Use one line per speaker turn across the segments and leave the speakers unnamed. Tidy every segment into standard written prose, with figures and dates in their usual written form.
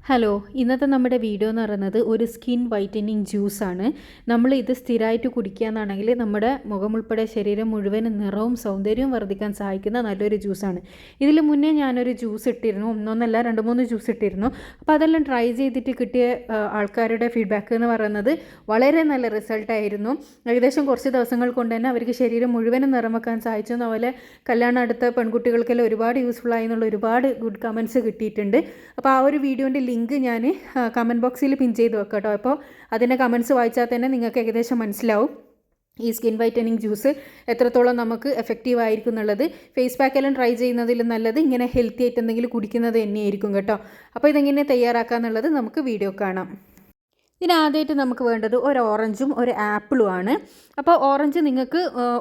Hello, ഇന്നത്തെ നമ്മുടെ video എന്ന് പറയുന്നത് ഒരു സ്കിൻ വൈറ്റനിങ് ജ്യൂസാണ്. നമ്മൾ ഇത് സ്ഥിരമായിട്ട് കുടിക്കുകയെന്നാണെങ്കിൽ നമ്മുടെ മുഖം ഉൾപ്പെടെ ശരീരം മുഴുവൻ നിറവും സൗന്ദര്യവും വർദ്ധിക്കാൻ സഹായിക്കുന്ന നല്ലൊരു ജ്യൂസാണ്. ഇതിൽ മുന്നേ ഞാനൊരു ജ്യൂസ് ഇട്ടിരുന്നു, ഒന്നൊന്നല്ല 2-3 ജ്യൂസ് ഇട്ടിരുന്നു. അപ്പോൾ അതെല്ലാം ട്രൈ ചെയ്തിട്ട് കിട്ടിയ ആൾക്കാരുടെ ഫീഡ്ബാക്ക് എന്ന് പറയുന്നത് വളരെ നല്ല റിസൾട്ടായിരുന്നു. ഏകദേശം കുറച്ച് ദിവസങ്ങൾ കൊണ്ട് തന്നെ അവർക്ക് ശരീരം മുഴുവനും നിറം വെക്കാൻ സാധിച്ചു. അതുപോലെ കല്യാണം അടുത്ത പെൺകുട്ടികൾക്കെല്ലാം ഒരുപാട് യൂസ്ഫുൾ ആയി എന്നുള്ള ഒരുപാട് ഗുഡ് കമൻറ്റ്സ് കിട്ടിയിട്ടുണ്ട്. അപ്പോൾ ആ ഒരു വീഡിയോൻ്റെ ലിങ്ക് ഞാൻ കമൻറ്റ് ബോക്സിൽ പിൻ ചെയ്ത് വെക്കാം കേട്ടോ. അപ്പോൾ അതിൻ്റെ കമൻറ്റ്സ് വായിച്ചാൽ തന്നെ നിങ്ങൾക്ക് ഏകദേശം മനസ്സിലാവും ഈ സ്കിൻ വൈറ്റനിങ് ജ്യൂസ് എത്രത്തോളം നമുക്ക് എഫക്റ്റീവ് ആയിരിക്കും എന്നുള്ളത്. ഫേസ് പാക്കെല്ലാം ട്രൈ ചെയ്യുന്നതിലും നല്ലത് ഇങ്ങനെ ഹെൽത്തി ആയിട്ട് എന്തെങ്കിലും കുടിക്കുന്നത് തന്നെയായിരിക്കും കേട്ടോ. അപ്പോൾ ഇതെങ്ങനെ തയ്യാറാക്കുക എന്നുള്ളത് നമുക്ക് വീഡിയോ കാണാം. ഇതിനാദ്യമായിട്ട് നമുക്ക് വേണ്ടത് ഒരു ഓറഞ്ചും ഒരു ആപ്പിളും ആണ്. അപ്പോൾ ഓറഞ്ച് നിങ്ങൾക്ക്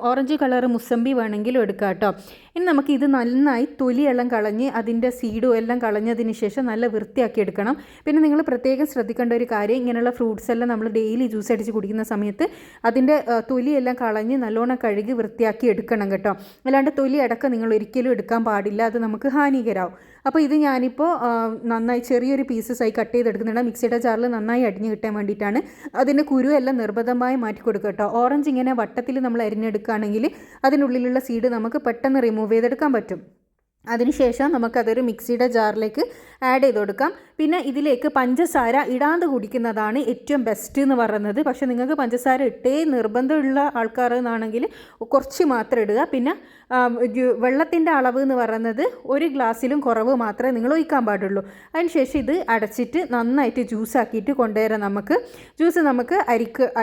ഓറഞ്ച് കളർ മുസമ്പി വേണമെങ്കിലും എടുക്കാം കേട്ടോ. ഇനി നമുക്ക് ഇത് നന്നായി തൊലിയെല്ലാം കളഞ്ഞ് അതിൻ്റെ സീഡും എല്ലാം കളഞ്ഞതിന് ശേഷം നല്ല വൃത്തിയാക്കി എടുക്കണം. പിന്നെ നിങ്ങൾ പ്രത്യേകം ശ്രദ്ധിക്കേണ്ട ഒരു കാര്യം, ഇങ്ങനെയുള്ള ഫ്രൂട്ട്സ് എല്ലാം നമ്മൾ ഡെയിലി ജ്യൂസ് അടിച്ച് കുടിക്കുന്ന സമയത്ത് അതിൻ്റെ തൊലിയെല്ലാം കളഞ്ഞ് നല്ലോണം കഴുകി വൃത്തിയാക്കി എടുക്കണം കേട്ടോ. അല്ലാണ്ട് തൊലി അടക്കം നിങ്ങൾ ഒരിക്കലും എടുക്കാൻ പാടില്ല, അത് നമുക്ക് ഹാനികരാവും. അപ്പോൾ ഇത് ഞാനിപ്പോൾ നന്നായി ചെറിയൊരു പീസസായി കട്ട് ചെയ്തെടുക്കുന്നുണ്ട്. മിക്സിയുടെ ജാറിൽ നന്നായി അടിഞ്ഞ് കിട്ടാൻ വേണ്ടിയിട്ടാണ്. അതിൻ്റെ കുരുവെല്ലാം നിർബന്ധമായി മാറ്റി കൊടുക്കുക കേട്ടോ. ഓറഞ്ച് ഇങ്ങനെ വട്ടത്തിൽ നമ്മൾ അരിഞ്ഞെടുക്കുകയാണെങ്കിൽ അതിനുള്ളിലുള്ള സീഡ് നമുക്ക് പെട്ടെന്ന് റിമൂവ് ചെയ്തെടുക്കാൻ പറ്റും. അതിനുശേഷം നമുക്കതൊരു മിക്സിയുടെ ജാറിലേക്ക് ആഡ് ചെയ്ത് കൊടുക്കാം. പിന്നെ ഇതിലേക്ക് പഞ്ചസാര ഇടാതെ കുടിക്കുന്നതാണ് ഏറ്റവും ബെസ്റ്റ് എന്ന് പറയുന്നത്. പക്ഷേ നിങ്ങൾക്ക് പഞ്ചസാര ഇട്ടേ നിർബന്ധമുള്ള ആൾക്കാരെന്നാണെങ്കിൽ കുറച്ച് മാത്രം ഇടുക. പിന്നെ വെള്ളത്തിൻ്റെ അളവ് എന്ന് പറയുന്നത് 1 ഗ്ലാസ്സിലും കുറവ് മാത്രമേ നിങ്ങൾ ഒഴിക്കാൻ പാടുള്ളൂ. അതിനുശേഷം ഇത് അടച്ചിട്ട് നന്നായിട്ട് ജ്യൂസാക്കിയിട്ട് കൊണ്ടുവരാം. ജ്യൂസ് നമുക്ക്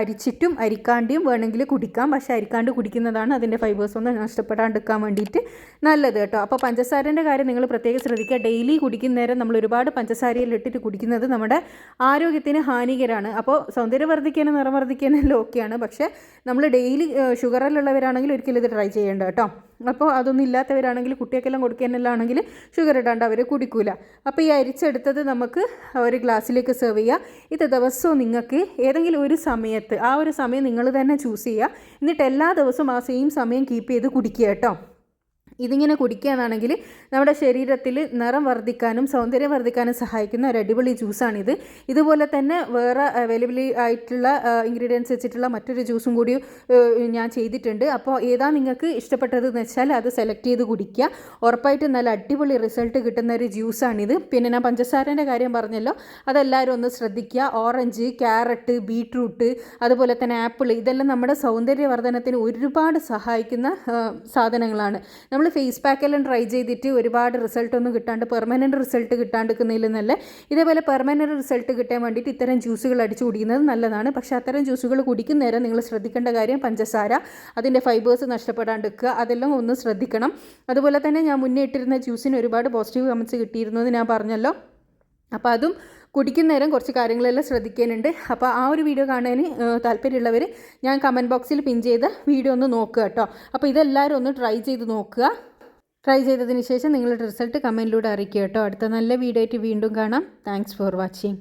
അരിച്ചിട്ടും അരിക്കാണ്ടിയും വേണമെങ്കിൽ കുടിക്കാം. പക്ഷേ അരിക്കാണ്ട് കുടിക്കുന്നതാണ് അതിൻ്റെ ഫൈബേഴ്സ് ഒന്നും നഷ്ടപ്പെടാണ്ടിരിക്കാൻ വേണ്ടിയിട്ട് നല്ലത് കേട്ടോ. അപ്പോൾ പഞ്ചസാരൻ്റെ കാര്യം നിങ്ങൾ പ്രത്യേകം ശ്രദ്ധിക്കുക. ഡെയിലി കുടിക്കുന്ന നേരം നമ്മൾ ഒരുപാട് പഞ്ചസാരയിൽ ഇട്ടിട്ട് കുടിക്കുന്നത് നമ്മുടെ ആരോഗ്യത്തിന് ഹാനികരമാണ്. അപ്പോൾ സൗന്ദര്യം വർദ്ധിക്കാനും നിറം വർദ്ധിക്കാനെല്ലാം ഓക്കെയാണ്. പക്ഷേ നമ്മൾ ഡെയിലി ഷുഗറിലുള്ളവരാണെങ്കിൽ ഒരിക്കലും ഇത് ട്രൈ ചെയ്യേണ്ട കേട്ടോ. അപ്പോൾ അതൊന്നും ഇല്ലാത്തവരാണെങ്കിൽ കുട്ടികൾക്കെല്ലാം കൊടുക്കാനെല്ലാം ആണെങ്കിൽ ഷുഗർ ഇടാണ്ട് അവർ കുടിക്കില്ല. അപ്പോൾ ഈ അരിച്ചെടുത്തത് നമുക്ക് ഒരു ഗ്ലാസ്സിലേക്ക് സെർവ് ചെയ്യുക. ഇത് ദിവസവും നിങ്ങൾക്ക് ഏതെങ്കിലും ഒരു സമയത്ത് ആ ഒരു സമയം നിങ്ങൾ തന്നെ ചൂസ് ചെയ്യുക. എന്നിട്ട് എല്ലാ ദിവസവും ആ സെയിം സമയം കീപ്പ് ചെയ്ത് കുടിക്കുക കേട്ടോ. ഇതിങ്ങനെ കുടിക്കുകയാണെങ്കിൽ നമ്മുടെ ശരീരത്തിൽ നിറം വർദ്ധിക്കാനും സൗന്ദര്യം വർദ്ധിക്കാനും സഹായിക്കുന്ന ഒരു അടിപൊളി ജ്യൂസാണിത്. ഇതുപോലെ തന്നെ വേറെ അവൈലബിൾ ആയിട്ടുള്ള ഇൻഗ്രീഡിയൻസ് വെച്ചിട്ടുള്ള മറ്റൊരു ജ്യൂസും കൂടി ഞാൻ ചെയ്തിട്ടുണ്ട്. അപ്പോൾ ഏതാ നിങ്ങൾക്ക് ഇഷ്ടപ്പെട്ടതെന്ന് വെച്ചാൽ അത് സെലക്ട് ചെയ്ത് കുടിക്കുക. ഉറപ്പായിട്ടും നല്ല അടിപൊളി റിസൾട്ട് കിട്ടുന്ന ഒരു ജ്യൂസാണിത്. പിന്നെ ഞാൻ പഞ്ചസാരേൻ്റെ കാര്യം പറഞ്ഞല്ലോ, അതെല്ലാവരും ഒന്ന് ശ്രദ്ധിക്കുക. ഓറഞ്ച്, ക്യാരറ്റ്, ബീട്രൂട്ട്, അതുപോലെ തന്നെ ആപ്പിൾ, ഇതെല്ലാം നമ്മുടെ സൗന്ദര്യവർദ്ധനത്തിന് ഒരുപാട് സഹായിക്കുന്ന സാധനങ്ങളാണ്. നമ്മൾ ഫേസ് പാക്കെല്ലാം ട്രൈ ചെയ്തിട്ട് ഒരുപാട് റിസൾട്ടൊന്നും കിട്ടാണ്ട് പെർമനൻറ്റ് റിസൾട്ട് കിട്ടാണ്ടിരിക്കുന്നതിൽ നല്ല ഇതേപോലെ പെർമനൻറ്റ് റിസൾട്ട് കിട്ടാൻ വേണ്ടിയിട്ട് ഇത്തരം ജ്യൂസുകൾ അടിച്ചു കുടിക്കുന്നത് നല്ലതാണ്. പക്ഷേ അത്തരം ജ്യൂസുകൾ കുടിക്കുന്ന നേരം നിങ്ങൾ ശ്രദ്ധിക്കേണ്ട കാര്യം പഞ്ചസാര, അതിൻ്റെ ഫൈബേഴ്സ് നഷ്ടപ്പെടാണ്ടിരിക്കുക, അതെല്ലാം ഒന്ന് ശ്രദ്ധിക്കണം. അതുപോലെ തന്നെ ഞാൻ മുന്നേ ഇട്ടിരുന്ന ജ്യൂസിന് ഒരുപാട് പോസിറ്റീവ് കമൻറ്റ്സ് കിട്ടിയിരുന്നു എന്ന് ഞാൻ പറഞ്ഞല്ലോ. അപ്പോൾ അതും കുടിക്കുന്ന നേരം കുറച്ച് കാര്യങ്ങളെല്ലാം ശ്രദ്ധിക്കാനുണ്ട്. അപ്പോൾ ആ ഒരു വീഡിയോ കാണാൻ താല്പര്യമുള്ളവർ ഞാൻ കമൻറ്റ് ബോക്സിൽ പിൻ ചെയ്ത വീഡിയോ ഒന്ന് നോക്കുക കേട്ടോ. അപ്പോൾ ഇതെല്ലാവരും ഒന്ന് ട്രൈ ചെയ്ത് നോക്കുക. ട്രൈ ചെയ്തതിന് ശേഷം നിങ്ങളുടെ റിസൾട്ട് കമൻറ്റിലൂടെ അറിയിക്കുക കേട്ടോ. അടുത്ത നല്ല വീഡിയോ ആയിട്ട് വീണ്ടും കാണാം. Thanks for watching.